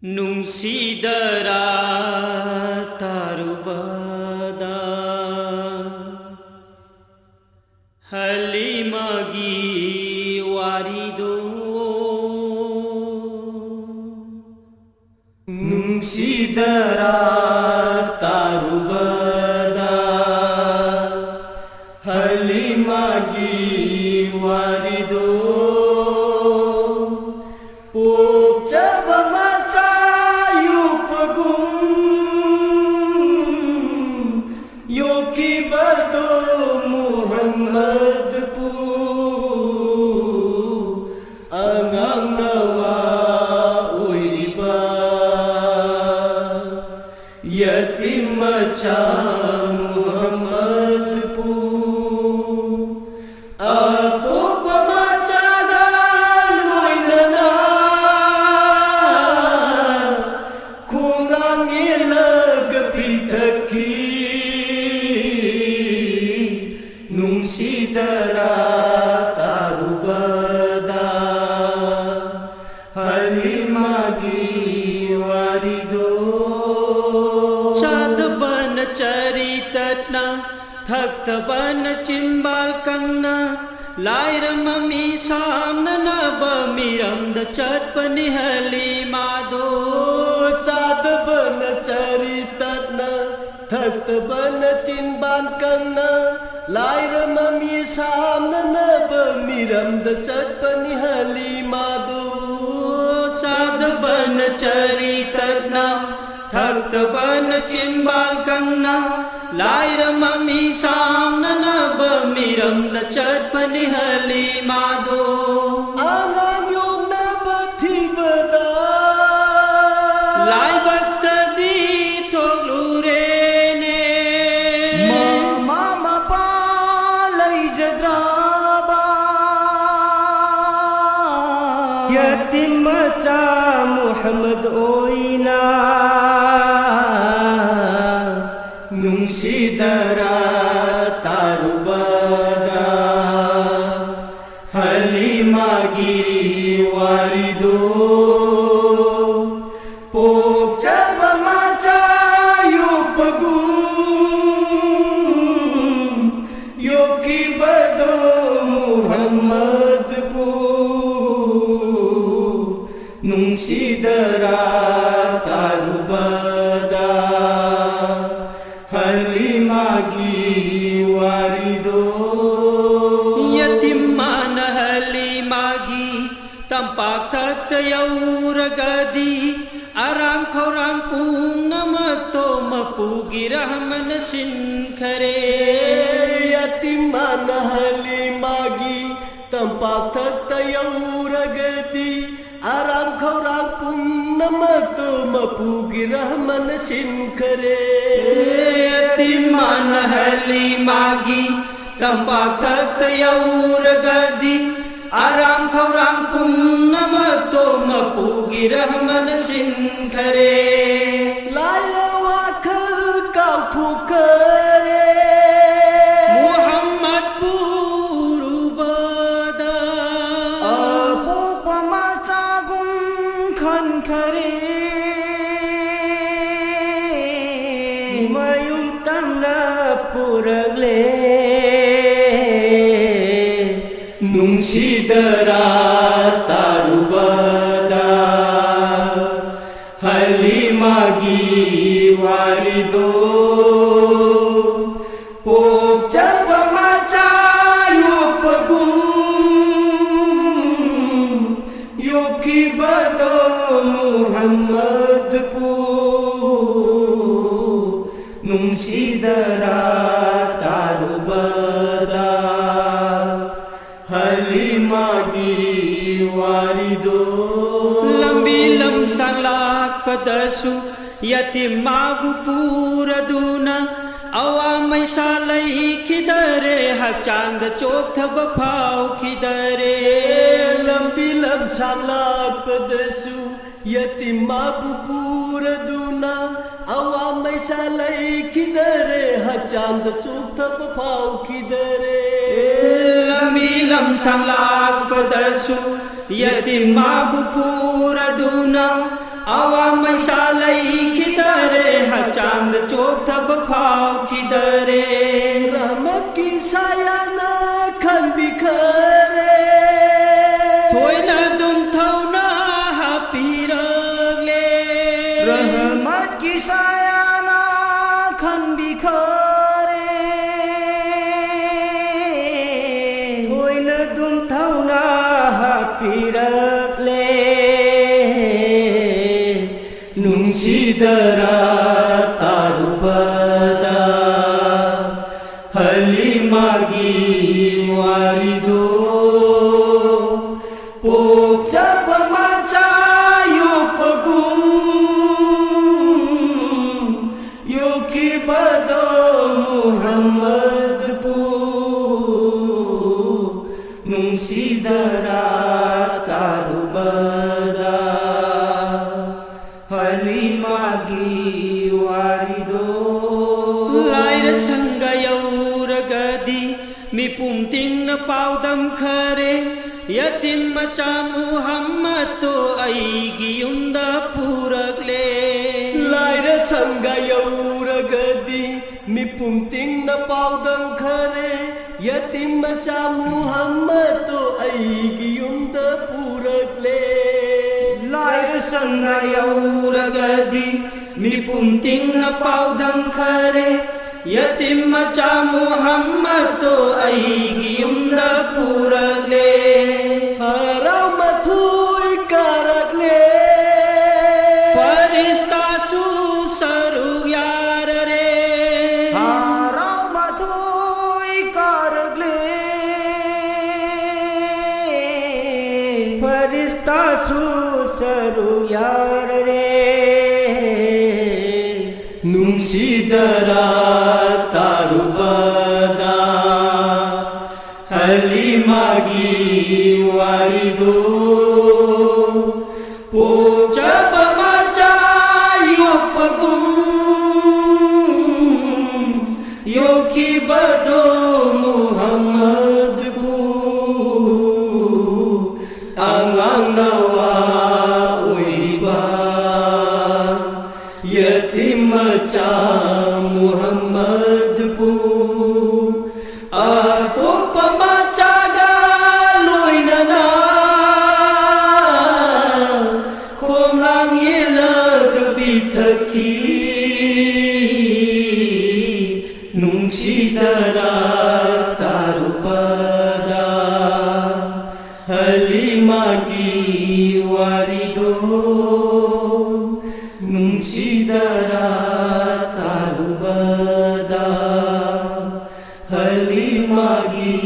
ꯅꯨꯡꯁꯤꯗꯔꯥ ꯇꯥꯔꯨꯕꯗ ꯍꯂꯤꯃꯒꯤ ꯋꯥꯔꯤꯗꯣ ꯅꯨꯡꯁꯤꯗꯔꯥ ꯇꯥꯔꯨꯕꯗ ꯍꯂꯤꯃꯒꯤ ꯋꯥꯔꯤꯗꯣ यतीम मचा मुहम्मद पू अपोप मचा गालोइनना खुंगांगे लग पिथकी नुंसीदरा तारुबदा हलिमागी वारिदो चादबन चरितना थक्तबन चिंबाल कंगना लायरममी सामना नब मिरमद चतपनि हलिमादो चादबन चरितना थक्तबन चिंबाल कंगना लायरममी सामना नब मिरमद चतपनि हलिमादो चादबन चरितना थक्तबन चिंबाल कंगना लायरममी सामना नब मिरमद चतपनि हलिमादो आंगां योगनब थिबदा लायबक्तदी थोगलुरेने मामा पालई जद्राबा यतीम मचा मुहम्मद ओइना नुंसीदरा तारुबदा हलिमागी वारिदो पोकचब माचा युपगुम योकी बदो मुहम्मद पू नुंसीदरा तारुबदा हलिमागी वारिदो यतीम मान हलिमागी तंपाक थक्त यौरगदी आराम खौराम पूनमतो मपूगी रहमन सिंखरे यतीम मान हलिमागी तंपाक थक्त यौरगदी आराम खौराम पूनमतो मपूगी रहमन सिंखरे यतीम मान हलिमागी तंपाक थक्त यौरगदी आराम खौराम पूनमतो मपूगी रहमन सिंखरे लायला वाखल काउथुकरे मुहम्मद पुरुबदा अपोप माचा गुं खनखरे मयुं तमना पुरगले नुंसीदरा तारुबदा हलिमागी वारिदो पोकचब माचा युपगुम योकी बदो मुहम्मद पू नुंसीदरा तारुबदा हलिमागी वारिदो लंबी लमसांग लाकपदसु यतीम मागु पूरदुना अवा मैसालै खिदरे हचांग चोकथब फाव खिदरे लंबी लमसांग लाकपदसु यतीम मागु पूरदुना अवा मैसालै खिदरे हचांग चोकथब फाव खिदरे लंबी लमसांग लाकपदसु यतीम मागु पूरदुना आवा मैसालै खिदरे हचांद चोथब फाव खिदरे रहमकी सायाना खनबिखरे थोइना दुमथौना हापिरले रहमकी सायाना खनबिखरे थोइना दुमथौना हापिरले नुंसीदरा तारुबदा हलिमागी वारिदो पोक्चप माचा योपगुम योकी बदो मुहम्मद पू नुंसीदरा तारुबदा हलिमागी वारिदो लाइर संगयौरगदी मिपुम तिंग पाउदम खरे यतिम मचा मुहम्मद तो ऐगी युंद पूरगले लाइर संगयौरगदी मिपुम तिंग पाउदम खरे यतिम मचा मुहम्मद तो ऐगी युंद पूरगले लाइर संगयौरगदी मिपुम तिंग पाउदम खरे यतिम मचा मुहम्मद तो ऐगी युंद पूरगले हराव मथुई करगले फरिश्ता सु सरू यार रे हराव मथुई करगले फरिश्ता सु सरू यार रे नुंसीदरा तारुबदा हलिमागी वारिदो पोचप माचा योपगुम योकी बदो मुहम्मद पू आंगांग नवा उइबा यतिम मचा मुहम्मद पू आपोप माचा गालोइनना खोमलांग येलग बिथकी नुंसीदरा तारुबदा हलिमागी वारिदो नुंसीदरा तारुबदा हलिमागी